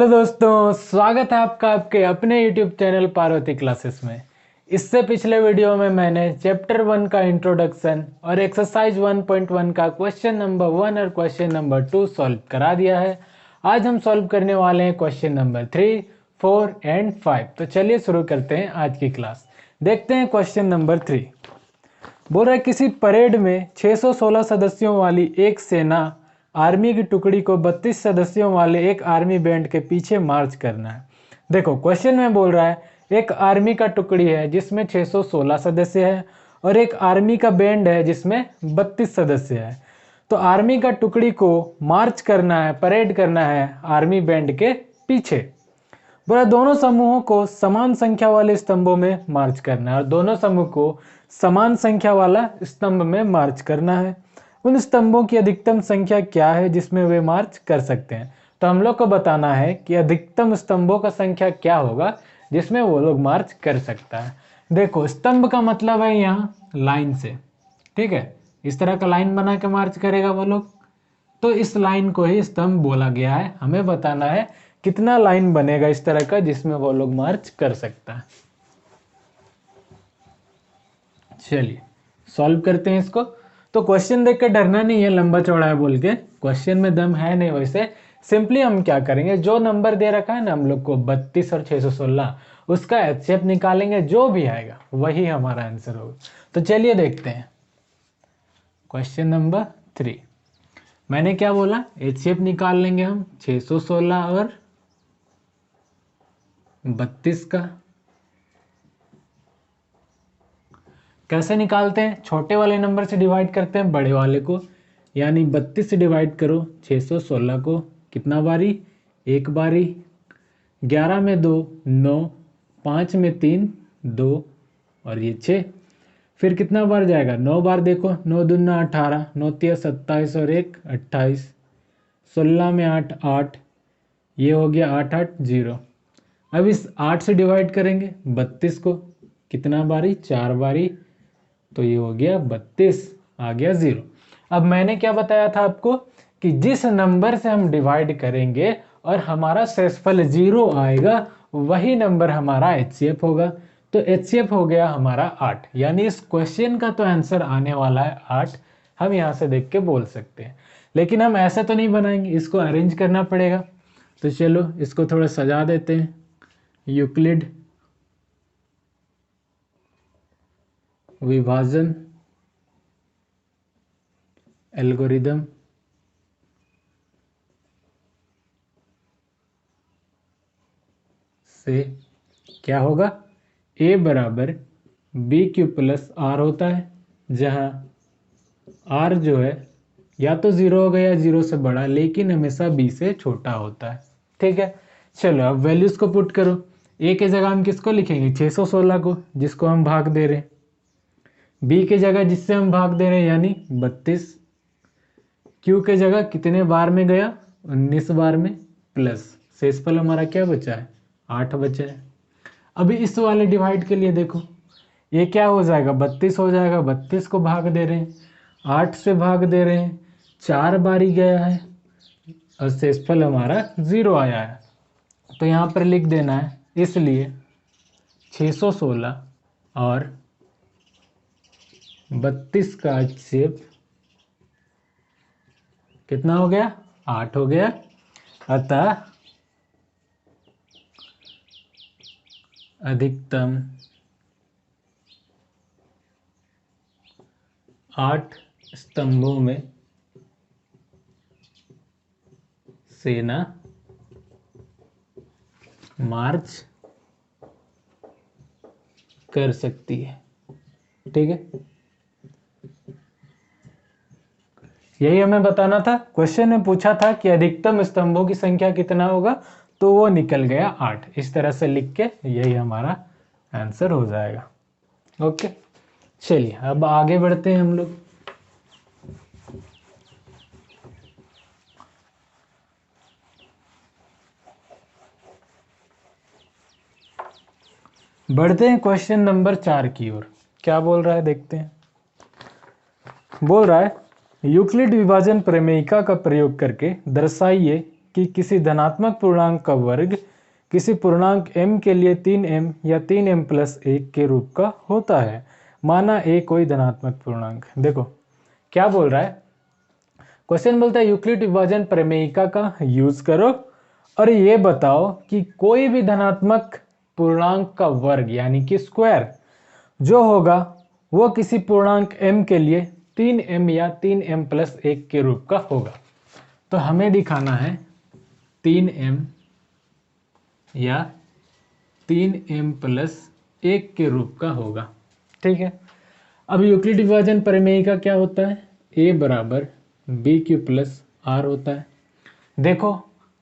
Hello दोस्तों, स्वागत है आपका आपके अपने YouTube चैनल पार्वती क्लासेस में। इससे पिछले वीडियो में मैंने चैप्टर 1 का इंट्रोडक्शन और एक्सरसाइज 1.1 का क्वेश्चन नंबर 1 और क्वेश्चन नंबर 2 सॉल्व करा दिया है। आज हम सॉल्व करने वाले हैं क्वेश्चन नंबर 3, 4 एंड 5। तो चलिए शुरू करते हैं आज की क्लास। देखते हैं क्वेश्चन नंबर 3। बोल रहा है किसी परेड में 616 सदस्यों वाली एक सेना आर्मी की टुकड़ी को 32 सदस्यों वाले एक आर्मी बैंड के पीछे मार्च करना है। देखो क्वेश्चन में बोल रहा है एक आर्मी का टुकड़ी है जिसमें 616 सदस्य है और एक आर्मी का बैंड है जिसमें 32 सदस्य है। तो आर्मी का टुकड़ी को मार्च करना है, परेड करना है आर्मी बैंड के पीछे। बोला दोनों समूहों को समान संख्या वाले स्तंभों में मार्च करना है और दोनों समूह को समान संख्या वाला स्तंभ में मार्च करना है। उन स्तंभों की अधिकतम संख्या क्या है जिसमें वे मार्च कर सकते हैं। तो हम लोग को बताना है कि अधिकतम स्तंभों का संख्या क्या होगा जिसमें वो लोग मार्च कर सकता है। देखो स्तंभ का मतलब है यहाँ लाइन से, ठीक है। इस तरह का लाइन बना के मार्च करेगा वो लोग, तो इस लाइन को ही स्तंभ बोला गया है। हमें बताना है कितना लाइन बनेगा इस तरह का जिसमें वो लोग मार्च कर सकता है। चलिए सॉल्व करते हैं इसको। तो क्वेश्चन देख के डरना नहीं है लंबा चौड़ा है बोल के, क्वेश्चन में दम है नहीं। वैसे सिंपली हम क्या करेंगे, जो नंबर दे रखा है ना हम लोग को 32 और 616, उसका एचसीएफ निकालेंगे, जो भी आएगा वही हमारा आंसर होगा। तो चलिए देखते हैं क्वेश्चन नंबर 3। मैंने क्या बोला, एचसीएफ निकाल लेंगे हम 616 और 32 का। कैसे निकालते हैं, छोटे वाले नंबर से डिवाइड करते हैं बड़े वाले को, यानी 32 से डिवाइड करो 616 को, कितना बारी, एक बारी। 11 में 2 9, 5 में 3 2 और ये 6। फिर कितना बार जाएगा, 9 बार। देखो 9 दूना 18, 9 तिया 27 और 1 28, 16 में 8 8, ये हो गया 8 8 0। अब इस 8 से डिवाइड करेंगे 32 को, कितना बारी, 4 बारी, तो ये हो गया 32, आ गया 0। अब मैंने क्या बताया था आपको कि जिस नंबर से हम डिवाइड करेंगे और हमारा शेषफल 0 आएगा वही नंबर हमारा एचसीएफ होगा। तो एचसीएफ हो गया हमारा 8, यानी इस क्वेश्चन का तो आंसर आने वाला है 8। हम यहाँ से देख के बोल सकते हैं, लेकिन हम ऐसा तो नहीं बनाएंगे, इसको अरेंज करना पड़ेगा। तो चलो इसको थोड़ा सजा देते हैं। यूक्लिड विभाजन एल्गोरिदम से क्या होगा, a बराबर बी क्यू प्लस आर होता है, जहां r जो है या तो 0 होगा या 0 से बड़ा, लेकिन हमेशा b से छोटा होता है। ठीक है, चलो अब वैल्यूज को पुट करो। a के जगह हम किसको लिखेंगे, 616 को, जिसको हम भाग दे रहे हैं। b के जगह जिससे हम भाग दे रहे हैं यानी 32। q के जगह कितने बार में गया, 19 बार में, प्लस शेषफल हमारा क्या बचा है, 8 बचा है। अभी इस वाले डिवाइड के लिए देखो, ये क्या हो जाएगा, 32 हो जाएगा। 32 को भाग दे रहे हैं, 8 से भाग दे रहे हैं, 4 बारी गया है और शेषफल हमारा 0 आया है। तो यहाँ पर लिख देना है, इसलिए 616 और 32 का एचसीएफ कितना हो गया, 8 हो गया। अतः अधिकतम 8 स्तंभों में सेना मार्च कर सकती है। ठीक है, यही हमें बताना था। क्वेश्चन में पूछा था कि अधिकतम स्तंभों की संख्या कितना होगा, तो वो निकल गया 8। इस तरह से लिख के यही हमारा आंसर हो जाएगा। ओके, चलिए अब आगे बढ़ते हैं हम लोग। बढ़ते हैं क्वेश्चन नंबर 4 की ओर। क्या बोल रहा है देखते हैं। बोल रहा है यूक्लिड विभाजन प्रमेयिका का प्रयोग करके दर्शाइए कि किसी धनात्मक पूर्णांक का वर्ग किसी पूर्णांक m के लिए 3m या 3m प्लस 1 के रूप का होता है, माना a कोई धनात्मक पूर्णांक। देखो क्या बोल रहा है, क्वेश्चन बोलता है यूक्लिड विभाजन प्रमेयिका का यूज करो और ये बताओ कि कोई भी धनात्मक पूर्णांक का वर्ग यानी कि स्क्वायर जो होगा वो किसी पूर्णांक m के लिए 3m या 3m प्लस 1 के रूप का होगा। तो हमें दिखाना है 3m या 3m प्लस 1 के रूप का होगा। ठीक है, अब यूक्लिड विभाजन प्रमेय का क्या होता है, a बराबर बी क्यू प्लस आर होता है। देखो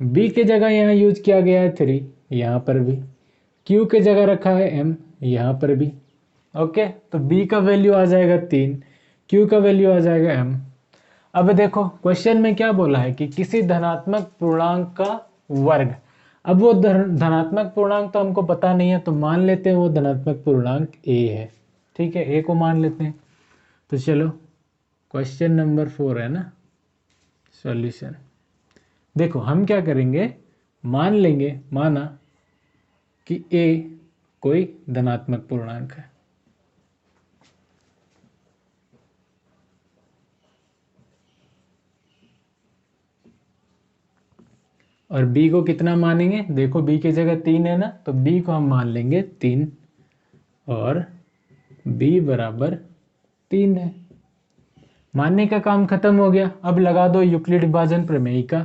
b के जगह यहाँ यूज किया गया है 3, यहाँ पर भी q के जगह रखा है m, यहाँ पर भी। ओके, तो b का वैल्यू आ जाएगा 3, q का वैल्यू आ जाएगा m। अब देखो क्वेश्चन में क्या बोला है कि किसी धनात्मक पूर्णांक का वर्ग। अब वो धनात्मक पूर्णांक तो हमको पता नहीं है, तो मान लेते हैं वो धनात्मक पूर्णांक a है। ठीक है, a को मान लेते हैं। तो चलो क्वेश्चन नंबर 4 है ना, सॉल्यूशन। देखो हम क्या करेंगे, मान लेंगे, माना कि a कोई धनात्मक पूर्णांक है। और b को कितना मानेंगे, देखो b की जगह 3 है ना, तो b को हम मान लेंगे 3 और b बराबर 3 है। मानने का काम खत्म हो गया। अब लगा दो यूक्लिड विभाजन प्रमेयिका,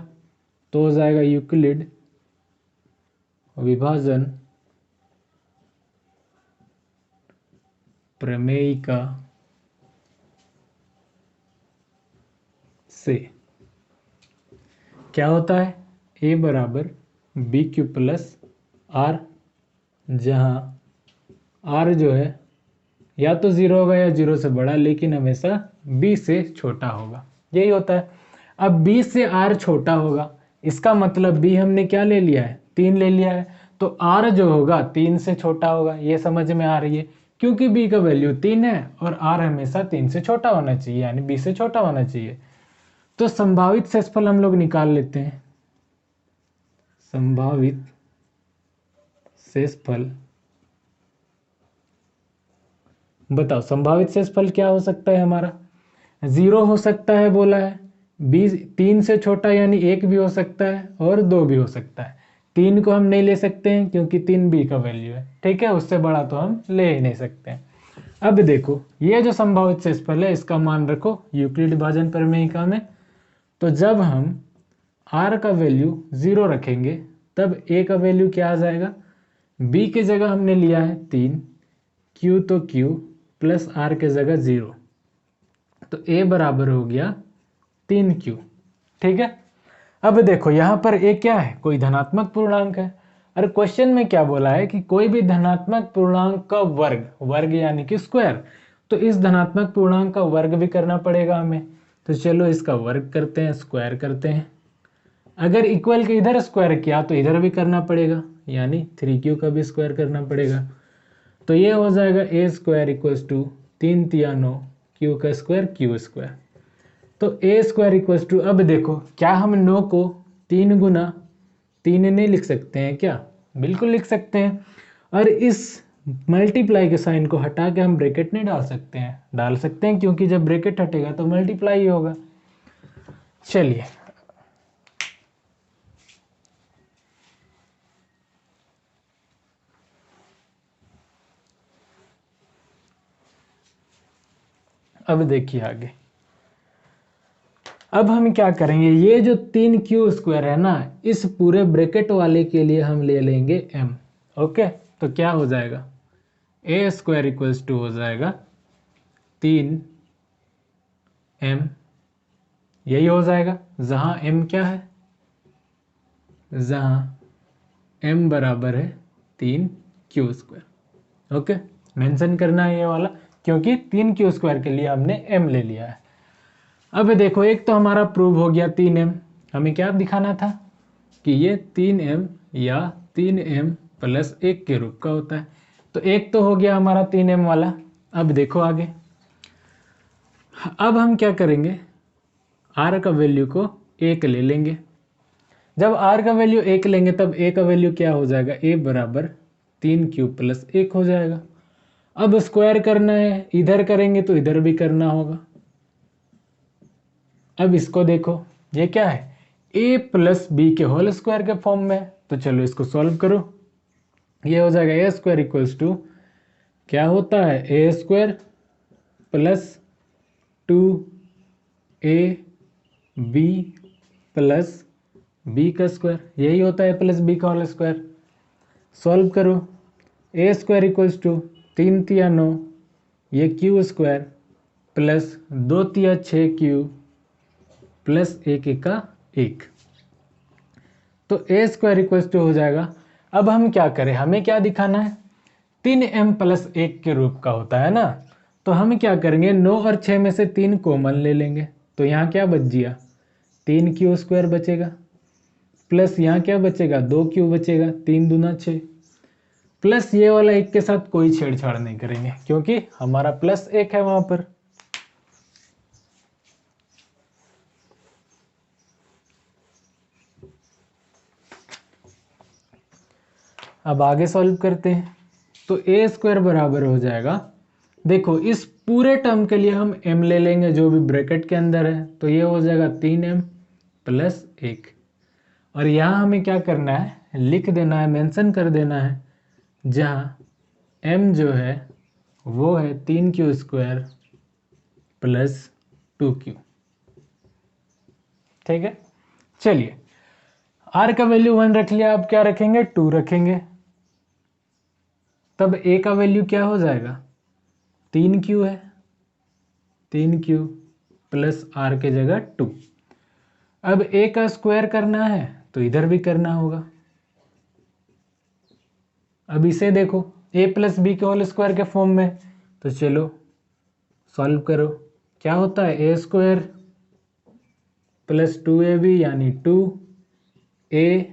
तो हो जाएगा यूक्लिड विभाजन प्रमेयिका से क्या होता है, a बराबर बी क्यू प्लस आर, जहाँ r जो है या तो 0 होगा या 0 से बड़ा, लेकिन हमेशा b से छोटा होगा, यही होता है। अब b से r छोटा होगा, इसका मतलब b हमने क्या ले लिया है, 3 ले लिया है, तो r जो होगा 3 से छोटा होगा। ये समझ में आ रही है, क्योंकि b का वैल्यू 3 है और r हमेशा 3 से छोटा होना चाहिए, यानी b से छोटा होना चाहिए। तो संभावित शेषफल हम लोग निकाल लेते हैं। संभावित शेषफल, बताओ संभावित शेषफल क्या हो सकता है हमारा, 0 हो सकता है बोला है, b 3 से छोटा यानी 1 भी हो सकता है और 2 भी हो सकता है। 3 को हम नहीं ले सकते हैं क्योंकि 3 b का वैल्यू है। ठीक है, उससे बड़ा तो हम ले ही नहीं सकते हैं। अब देखो ये जो संभावित शेषफल है इसका मान रखो यूक्लिड विभाजन प्रमेयिका में। तो जब हम r का वैल्यू 0 रखेंगे तब a का वैल्यू क्या आ जाएगा, b की जगह हमने लिया है 3, q तो q प्लस r के जगह 0, तो a बराबर हो गया 3q। ठीक है, अब देखो यहाँ पर a क्या है, कोई धनात्मक पूर्णांक है। और क्वेश्चन में क्या बोला है कि कोई भी धनात्मक पूर्णांक का वर्ग, वर्ग यानी कि स्क्वायर, तो इस धनात्मक पूर्णांक का वर्ग भी करना पड़ेगा हमें। तो चलो इसका वर्ग करते हैं, स्क्वायर करते हैं। अगर इक्वल के इधर स्क्वायर किया तो इधर भी करना पड़ेगा, यानी 3q का भी स्क्वायर करना पड़ेगा। तो ये हो जाएगा a स्क्वायर इक्वल्स टू 3 तिया 9, q का स्क्वायर q स्क्वायर। तो a स्क्वायर इक्वल्स टू, अब देखो क्या हम 9 को 3 गुना 3 नहीं लिख सकते हैं क्या, बिल्कुल लिख सकते हैं। और इस मल्टीप्लाई के साइन को हटा के हम ब्रैकेट नहीं डाल सकते हैं, डाल सकते हैं क्योंकि जब ब्रैकेट हटेगा तो मल्टीप्लाई ही होगा। चलिए अब देखिए आगे। अब हम क्या करेंगे, ये जो 3q स्क्वायर है ना, इस पूरे ब्रैकेट वाले के लिए हम ले लेंगे m। ओके, तो क्या हो जाएगा, a स्क्वायर इक्वल्स टू हो जाएगा 3m, यही हो जाएगा, जहां m क्या है, जहां m बराबर है 3q स्क्वायर। ओके, मेंशन करना है ये वाला, क्योंकि 3q स्क्वायर के लिए हमने m ले लिया है। अब देखो एक तो हमारा प्रूव हो गया 3m, हमें क्या दिखाना था कि ये 3m या 3m प्लस 1 के रूप का होता है। तो एक तो हो गया हमारा 3m वाला। अब देखो आगे, अब हम क्या करेंगे, r का वैल्यू को 1 ले लेंगे। जब आर का वैल्यू 1 लेंगे तब ए का वैल्यू क्या हो जाएगा, ए बराबर 3 क्यूब + 1 हो जाएगा। अब स्क्वायर करना है, इधर करेंगे तो इधर भी करना होगा। अब इसको देखो, ये क्या है, a + b के होल स्क्वायर के फॉर्म में, तो चलो इसको सॉल्व करो। ये हो जाएगा a² = क्या होता है, a² + 2ab + b का स्क्वायर, यही होता है + b का होल स्क्वायर। सॉल्व करो, a² = 3 तिया 9, ये q² + 2 तिया 6q + 1 एका 1, तो a² हो जाएगा। अब हम क्या करें, हमें क्या दिखाना है, 3m + 1 के रूप का होता है ना, तो हम क्या करेंगे, 9 और 6 में से 3 कॉमन ले लेंगे, तो यहाँ क्या बच गया, 3q² बचेगा, प्लस यहाँ क्या बचेगा, 2q बचेगा, 3 दूना 6, प्लस ये वाला 1 के साथ कोई छेड़छाड़ नहीं करेंगे क्योंकि हमारा +1 है वहां पर। अब आगे सॉल्व करते हैं, तो a² बराबर हो जाएगा, देखो इस पूरे टर्म के लिए हम m ले लेंगे जो भी ब्रैकेट के अंदर है, तो ये हो जाएगा 3m + 1, और यहाँ हमें क्या करना है, लिख देना है, मेंशन कर देना है, जहाँ m जो है वो है 3q² + 2q। ठीक है, चलिए r का वैल्यू 1 रख लिया, अब क्या रखेंगे, 2 रखेंगे, तब a का वैल्यू क्या हो जाएगा, 3q है, 3q + r के जगह 2। अब a का स्क्वायर करना है तो इधर भी करना होगा। अब इसे देखो, a + b के होल स्क्वायर के फॉर्म में, तो चलो सॉल्व करो, क्या होता है, a² + 2ab यानी 2a,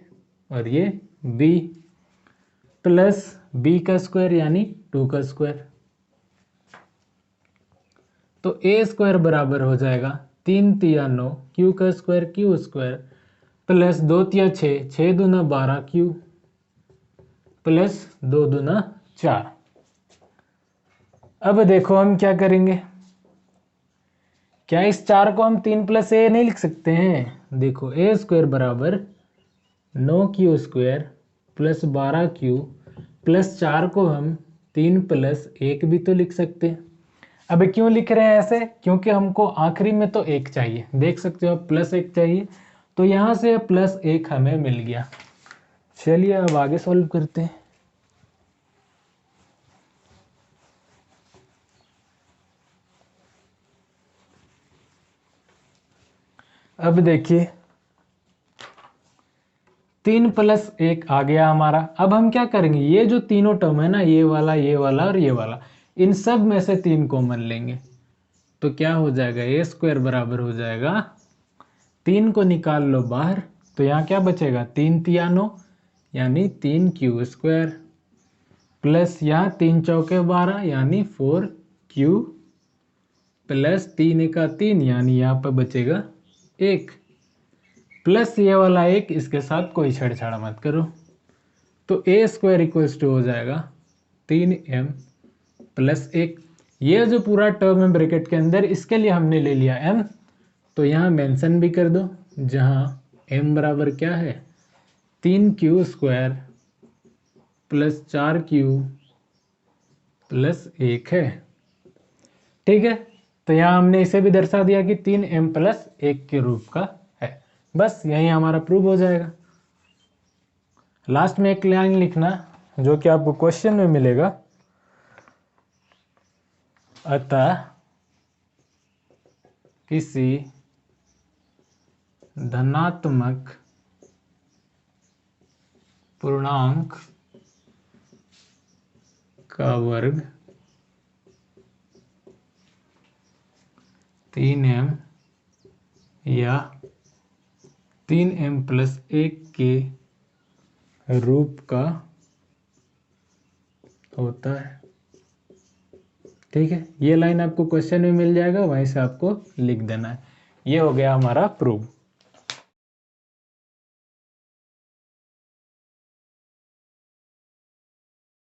और ये b प्लस b का स्क्वायर यानी 2 का स्क्वायर, तो a² बराबर हो जाएगा 3 तिया 9 q का स्क्वायर + 2 तिया 6, 6 दूना 12q + 2 दूना 4। अब देखो हम क्या करेंगे, क्या इस 4 को हम 3 + a नहीं लिख सकते हैं, देखो a² बराबर 9q² + 12q + 4 को हम 3 + 1 भी तो लिख सकते हैं। अब क्यों लिख रहे हैं ऐसे, क्योंकि हमको आखिरी में तो 1 चाहिए, देख सकते हो +1 चाहिए, तो यहाँ से +1 हमें मिल गया। चलिए अब आगे सॉल्व करते हैं। अब देखिए 3 + 1 आ गया हमारा। अब हम क्या करेंगे, ये जो तीनों टर्म है ना, ये वाला और ये वाला, इन सब में से 3 कॉमन लेंगे, तो क्या हो जाएगा, a² बराबर हो जाएगा, 3 को निकाल लो बाहर, तो यहाँ क्या बचेगा, 3 तिया 9 यानी 3q² प्लस यहाँ 3 चौके 12 यानी 4q प्लस 3 एका 3 यानी यहाँ पर बचेगा 1, प्लस ये वाला 1, इसके साथ कोई छेड़छाड़ मत करो, तो a² हो जाएगा 3m + 1। ये जो पूरा टर्म है ब्रैकेट के अंदर, इसके लिए हमने ले लिया m, तो यहाँ मेंशन भी कर दो, जहाँ m बराबर क्या है, 3q² + 4q + 1 है। ठीक है, तो यहाँ हमने इसे भी दर्शा दिया कि 3m + 1 के रूप का है। बस यही हमारा प्रूव हो जाएगा। लास्ट में एक लाइन लिखना जो कि आपको क्वेश्चन में मिलेगा, अतः किसी धनात्मक पूर्णांक का वर्ग 3m या 3m + 1 के रूप का होता है। ठीक है, ये लाइन आपको क्वेश्चन में मिल जाएगा, वहीं से आपको लिख देना है। ये हो गया हमारा प्रूफ।